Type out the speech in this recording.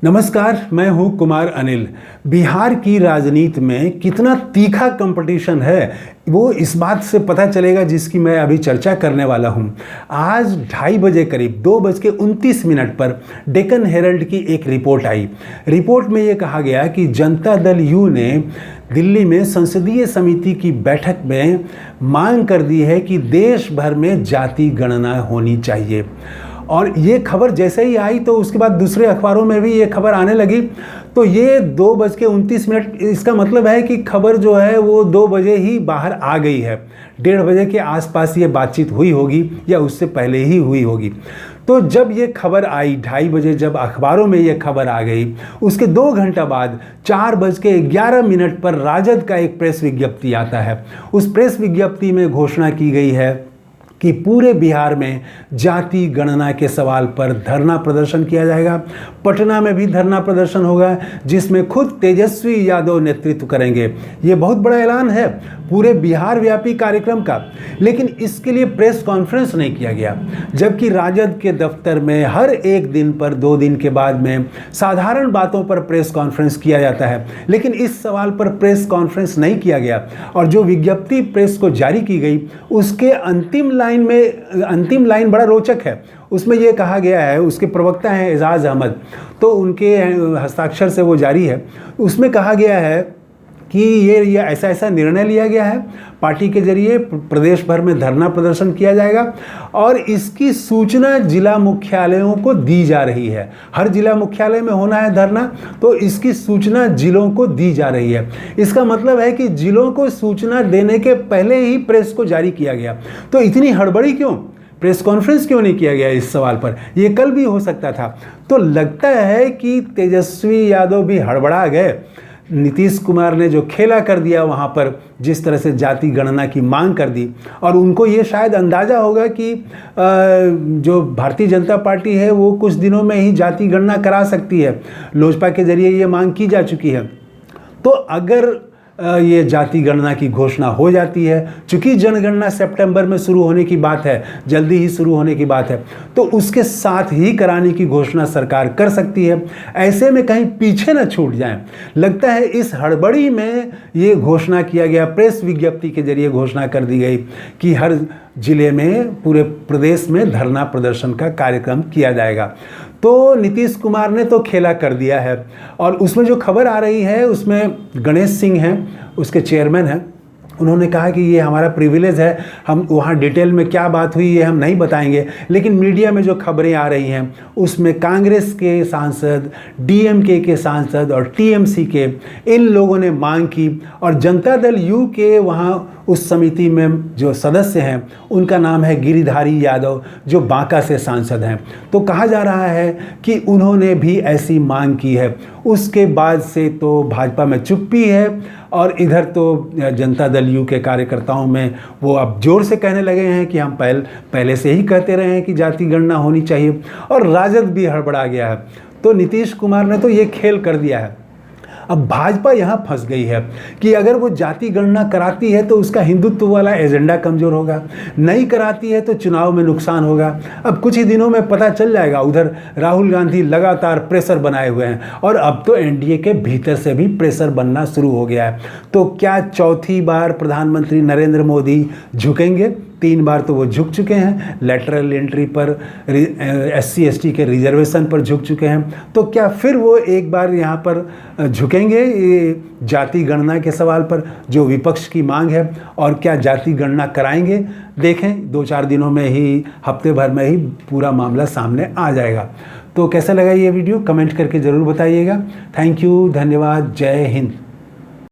नमस्कार, मैं हूं कुमार अनिल। बिहार की राजनीति में कितना तीखा कंपटीशन है वो इस बात से पता चलेगा जिसकी मैं अभी चर्चा करने वाला हूं। आज 2:30 बजे करीब 2:29 पर डेक्कन हेरल्ड की एक रिपोर्ट आई। रिपोर्ट में ये कहा गया कि जनता दल यू ने दिल्ली में संसदीय समिति की बैठक में मांग कर दी है कि देश भर में जाति गणना होनी चाहिए। और ये खबर जैसे ही आई तो उसके बाद दूसरे अखबारों में भी ये खबर आने लगी। तो ये 2:29, इसका मतलब है कि खबर जो है वो 2 बजे ही बाहर आ गई है। 1:30 बजे के आसपास ये बातचीत हुई होगी या उससे पहले ही हुई होगी। तो जब ये खबर आई 2:30 बजे, जब अखबारों में ये खबर आ गई, उसके 2 घंटा बाद 4:11 पर राजद का एक प्रेस विज्ञप्ति आता है। उस प्रेस विज्ञप्ति में घोषणा की गई है कि पूरे बिहार में जाति गणना के सवाल पर धरना प्रदर्शन किया जाएगा। पटना में भी धरना प्रदर्शन होगा जिसमें खुद तेजस्वी यादव नेतृत्व करेंगे। ये बहुत बड़ा ऐलान है पूरे बिहार व्यापी कार्यक्रम का। लेकिन इसके लिए प्रेस कॉन्फ्रेंस नहीं किया गया, जबकि राजद के दफ्तर में हर एक दिन पर 2 दिन के बाद में साधारण बातों पर प्रेस कॉन्फ्रेंस किया जाता है। लेकिन इस सवाल पर प्रेस कॉन्फ्रेंस नहीं किया गया। और जो विज्ञप्ति प्रेस को जारी की गई उसके अंतिम लाइन बड़ा रोचक है। उसमें यह कहा गया है, उसके प्रवक्ता हैं एजाज अहमद, तो उनके हस्ताक्षर से वो जारी है। उसमें कहा गया है कि ये ऐसा निर्णय लिया गया है, पार्टी के जरिए प्रदेश भर में धरना प्रदर्शन किया जाएगा और इसकी सूचना जिला मुख्यालयों को दी जा रही है। हर जिला मुख्यालय में होना है धरना, तो इसकी सूचना जिलों को दी जा रही है। इसका मतलब है कि जिलों को सूचना देने के पहले ही प्रेस को जारी किया गया। तो इतनी हड़बड़ी क्यों? प्रेस कॉन्फ्रेंस क्यों नहीं किया गया इस सवाल पर? ये कल भी हो सकता था। तो लगता है कि तेजस्वी यादव भी हड़बड़ा गए। नीतीश कुमार ने जो खेला कर दिया वहाँ पर, जिस तरह से जाति गणना की मांग कर दी, और उनको ये शायद अंदाज़ा होगा कि जो भारतीय जनता पार्टी है वो कुछ दिनों में ही जाति गणना करा सकती है। लोजपा के जरिए ये मांग की जा चुकी है। तो अगर ये जाति गणना की घोषणा हो जाती है, चूंकि जनगणना सितंबर में शुरू होने की बात है, जल्दी ही शुरू होने की बात है, तो उसके साथ ही कराने की घोषणा सरकार कर सकती है। ऐसे में कहीं पीछे न छूट जाएं। लगता है इस हड़बड़ी में ये घोषणा किया गया, प्रेस विज्ञप्ति के जरिए घोषणा कर दी गई कि हर जिले में, पूरे प्रदेश में धरना प्रदर्शन का कार्यक्रम किया जाएगा। तो नीतीश कुमार ने तो खेला कर दिया है। और उसमें जो खबर आ रही है उसमें गणेश सिंह हैं, उसके चेयरमैन हैं। उन्होंने कहा कि ये हमारा प्रिविलेज है, हम वहाँ डिटेल में क्या बात हुई ये हम नहीं बताएंगे। लेकिन मीडिया में जो खबरें आ रही हैं उसमें कांग्रेस के सांसद, डीएमके के सांसद और टीएमसी के, इन लोगों ने मांग की। और जनता दल यू के वहाँ उस समिति में जो सदस्य हैं उनका नाम है गिरिधारी यादव, जो बांका से सांसद हैं। तो कहा जा रहा है कि उन्होंने भी ऐसी मांग की है। उसके बाद से तो भाजपा में चुप्पी है और इधर तो जनता दल यू के कार्यकर्ताओं में वो अब जोर से कहने लगे हैं कि हम पहले से ही कहते रहे हैं कि जाति गणना होनी चाहिए। और राजद भी हड़बड़ा गया है। तो नीतीश कुमार ने तो ये खेल कर दिया है। अब भाजपा यहाँ फंस गई है कि अगर वो जाति गणना कराती है तो उसका हिंदुत्व वाला एजेंडा कमज़ोर होगा, नहीं कराती है तो चुनाव में नुकसान होगा। अब कुछ ही दिनों में पता चल जाएगा। उधर राहुल गांधी लगातार प्रेशर बनाए हुए हैं और अब तो एनडीए के भीतर से भी प्रेशर बनना शुरू हो गया है। तो क्या चौथी बार प्रधानमंत्री नरेंद्र मोदी झुकेंगे? 3 बार तो वो झुक चुके हैं। लेटरल एंट्री पर, SC/ST के रिजर्वेशन पर झुक चुके हैं। तो क्या फिर वो एक बार यहाँ पर झुकेंगे ये जाति गणना के सवाल पर, जो विपक्ष की मांग है? और क्या जाति गणना कराएंगे? देखें, 2-4 दिनों में ही, हफ्ते भर में ही पूरा मामला सामने आ जाएगा। तो कैसा लगा ये वीडियो? कमेंट करके ज़रूर बताइएगा। थैंक यू, धन्यवाद, जय हिंद।